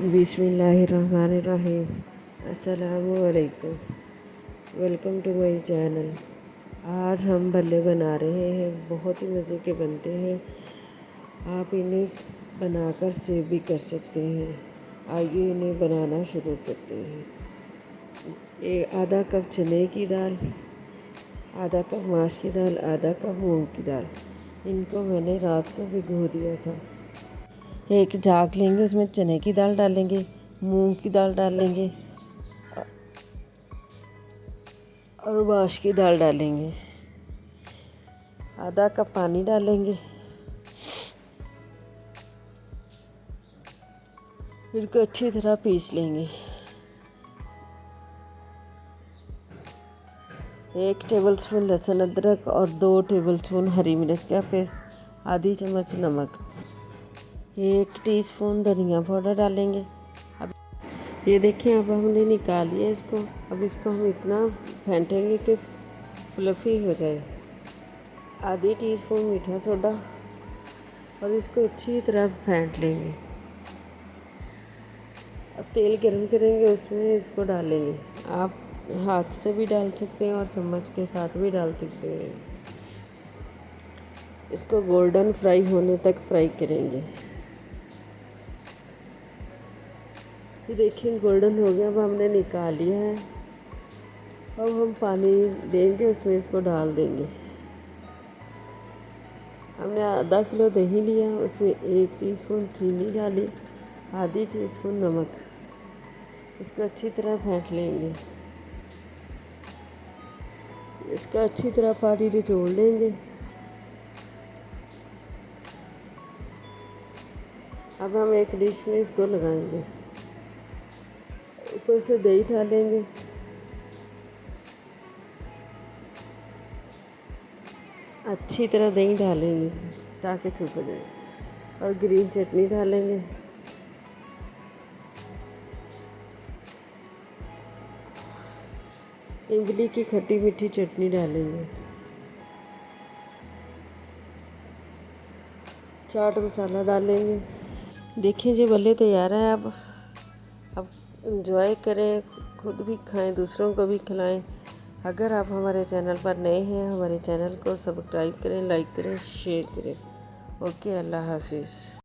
बिस्मिल्लाहिर्रहमानिर्रहीम। अस्सलामुअलैकुम। Welcome to my channel. आज हम भल्ले बना रहे हैं, बहुत ही मज़े के बनते हैं। आप इन्हें बनाकर सेव भी कर सकते हैं। आइए इन्हें बनाना शुरू करते हैं। आधा कप चने की दाल, आधा कप माश की दाल, आधा कप मूंग की दाल, इनको मैंने रात को भिगो दिया था। एक जाग लेंगे, उसमें चने की दाल डालेंगे, मूंग की दाल डालेंगे और माश की दाल डालेंगे। आधा कप पानी डालेंगे। इनको अच्छी तरह पीस लेंगे। 1 टेबलस्पून लहसुन अदरक और 2 टेबलस्पून हरी मिर्च का पेस्ट, आधी चम्मच नमक, 1 टीस्पून धनिया पाउडर डालेंगे। अब ये देखें, अब हमने निकाल लिया इसको। अब इसको हम इतना फेंटेंगे कि फ्लफ़ी हो जाए। आधी टीस्पून मीठा सोडा और इसको अच्छी तरह फेंट लेंगे। अब तेल गरम करेंगे, उसमें इसको डालेंगे। आप हाथ से भी डाल सकते हैं और चम्मच के साथ भी डाल सकते हैं। इसको गोल्डन फ्राई होने तक फ्राई करेंगे। ये देखिए गोल्डन हो गया। अब हमने निकाल लिया है। अब हम पानी देंगे, उसमें इसको डाल देंगे। हमने आधा किलो दही लिया, उसमें 1 टीस्पून चीनी डाली, आधी टीस्पून नमक। इसको अच्छी तरह फेंट लेंगे। इसका अच्छी तरह पानी निचोड़ लेंगे। अब हम एक डिश में इसको लगाएंगे, ऊपर से दही डालेंगे। अच्छी तरह दही डालेंगे ताकि छुप जाए, और ग्रीन चटनी डालेंगे। इमली की खट्टी मीठी चटनी डालेंगे। चाट मसाला डालेंगे। देखिए जी भल्ले तैयार हैं। अब एंजॉय करें, खुद भी खाएं, दूसरों को भी खिलाएं। अगर आप हमारे चैनल पर नए हैं, हमारे चैनल को सब्सक्राइब करें, लाइक करें, शेयर करें। ओके, अल्लाह हाफिज़।